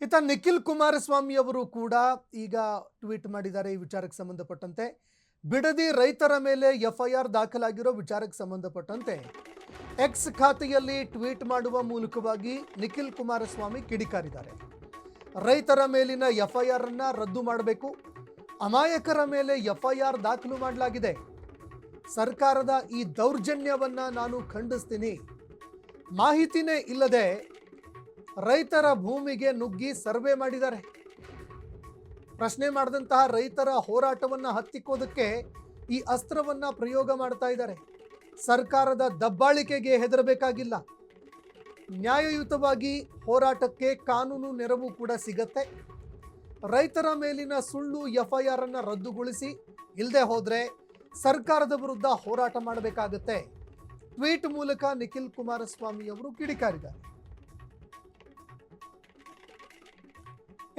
ಇತ್ತ ನಿಖಿಲ್ ಕುಮಾರಸ್ವಾಮಿ ಅವರು ಕೂಡ ಈಗ ಟ್ವೀಟ್ ಮಾಡಿದ್ದಾರೆ ಈ ವಿಚಾರಕ್ಕೆ ಸಂಬಂಧಪಟ್ಟಂತೆ ಬಿಡದಿ ರೈತರ ಮೇಲೆ ಎಫ್ಐಆರ್ ದಾಖಲಾಗಿರೋ ವಿಚಾರಕ್ಕೆ ಸಂಬಂಧಪಟ್ಟಂತೆ ಎಕ್ಸ್ ಖಾತೆಯಲ್ಲಿ ಟ್ವೀಟ್ ಮಾಡುವ ಮೂಲಕವಾಗಿ ನಿಖಿಲ್ ಕುಮಾರಸ್ವಾಮಿ ಕಿಡಿಕಾರಿದ್ದಾರೆ. ರೈತರ ಮೇಲಿನ ಎಫ್ಐಆರ್ ಅನ್ನು ರದ್ದು ಮಾಡಬೇಕು, ಅಮಾಯಕರ ಮೇಲೆ ಎಫ್ಐಆರ್ ದಾಖಲು ಮಾಡಲಾಗಿದೆ, ಸರ್ಕಾರದ ಈ ದೌರ್ಜನ್ಯವನ್ನ ನಾನು ಖಂಡಿಸ್ತೀನಿ, ಮಾಹಿತಿನೇ ಇಲ್ಲದೆ ರೈತರ ಭೂಮಿಗೆ ನುಗ್ಗಿ ಸರ್ವೆ ಮಾಡಿದ್ದಾರೆ, ಪ್ರಶ್ನೆ ಮಾಡಿದಂತಹ ರೈತರ ಹೋರಾಟವನ್ನು ಹತ್ತಿಕ್ಕೋದಕ್ಕೆ ಈ ಅಸ್ತ್ರವನ್ನ ಪ್ರಯೋಗ ಮಾಡ್ತಾ ಇದ್ದಾರೆ. ಸರ್ಕಾರದ ದಬ್ಬಾಳಿಕೆಗೆ ಹೆದರಬೇಕಾಗಿಲ್ಲ, ನ್ಯಾಯಯುತವಾಗಿ ಹೋರಾಟಕ್ಕೆ ಕಾನೂನು ನೆರವು ಕೂಡ ಸಿಗತ್ತೆ. ರೈತರ ಮೇಲಿನ ಸುಳ್ಳು ಎಫ್ಐಆರ್ ಅನ್ನು ರದ್ದುಗೊಳಿಸಿ, ಇಲ್ಲದೆ ಹೋದ್ರೆ ಸರ್ಕಾರದ ವಿರುದ್ಧ ಹೋರಾಟ ಮಾಡಬೇಕಾಗತ್ತೆ. ಟ್ವೀಟ್ ಮೂಲಕ ನಿಖಿಲ್ ಕುಮಾರಸ್ವಾಮಿ ಅವರು ಕಿಡಿಕಾರಿದ್ದಾರೆ.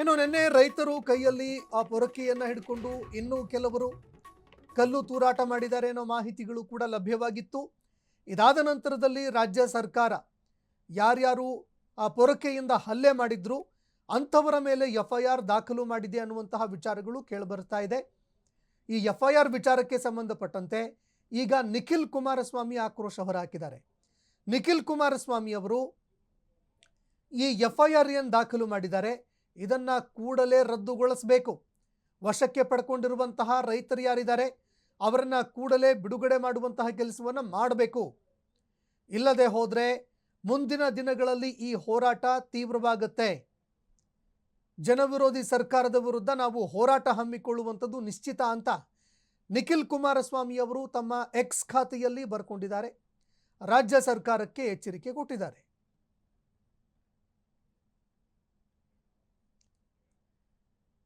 ಇನ್ನು ನಿನ್ನೆ ರೈತರು ಕೈಯಲ್ಲಿ ಆ ಪೊರಕೆಯನ್ನು ಹಿಡ್ಕೊಂಡು ಇನ್ನೂ ಕೆಲವರು ಕಲ್ಲು ತೂರಾಟ ಮಾಡಿದ್ದಾರೆ ಅನ್ನೋ ಮಾಹಿತಿಗಳು ಕೂಡ ಲಭ್ಯವಾಗಿತ್ತು. ಇದಾದ ನಂತರದಲ್ಲಿ ರಾಜ್ಯ ಸರ್ಕಾರ ಯಾರ್ಯಾರು ಆ ಪೊರಕೆಯಿಂದ ಹಲ್ಲೆ ಮಾಡಿದ್ರು ಅಂಥವರ ಮೇಲೆ ಎಫ್ಐಆರ್ ದಾಖಲು ಮಾಡಿದೆ ಅನ್ನುವಂತಹ ವಿಚಾರಗಳು ಕೇಳಿಬರ್ತಾ ಇದೆ. ಈ ಎಫ್ಐಆರ್ ವಿಚಾರಕ್ಕೆ ಸಂಬಂಧಪಟ್ಟಂತೆ ಈಗ ನಿಖಿಲ್ ಕುಮಾರಸ್ವಾಮಿ ಆಕ್ರೋಶ ಹೊರಹಾಕಿದ್ದಾರೆ. ನಿಖಿಲ್ ಕುಮಾರಸ್ವಾಮಿ ಅವರು ಈ ಎಫ್ಐಆರ್ ಏನು ದಾಖಲು ಮಾಡಿದ್ದಾರೆ ಇದನ್ನು ಕೂಡಲೇ ರದ್ದುಗೊಳಿಸಬೇಕು, ವಶಕ್ಕೆ ಪಡ್ಕೊಂಡಿರುವಂತಹ ರೈತರು ಯಾರಿದ್ದಾರೆ ಅವರನ್ನ ಕೂಡಲೇ ಬಿಡುಗಡೆ ಮಾಡುವಂತಹ ಕೆಲಸವನ್ನು ಮಾಡಬೇಕು. ಇಲ್ಲದೆ ಹೋದರೆ ಮುಂದಿನ ದಿನಗಳಲ್ಲಿ ಈ ಹೋರಾಟ ತೀವ್ರವಾಗುತ್ತೆ. ಜನವಿರೋಧಿ ಸರ್ಕಾರದ ವಿರುದ್ಧ ನಾವು ಹೋರಾಟ ಹಮ್ಮಿಕೊಳ್ಳುವಂಥದ್ದು ನಿಶ್ಚಿತ ಅಂತ ನಿಖಿಲ್ ಕುಮಾರಸ್ವಾಮಿ ಅವರು ತಮ್ಮ ಎಕ್ಸ್ ಖಾತೆಯಲ್ಲಿ ಬರ್ಕೊಂಡಿದ್ದಾರೆ. ರಾಜ್ಯ ಸರ್ಕಾರಕ್ಕೆ ಎಚ್ಚರಿಕೆ ಕೊಟ್ಟಿದ್ದಾರೆ.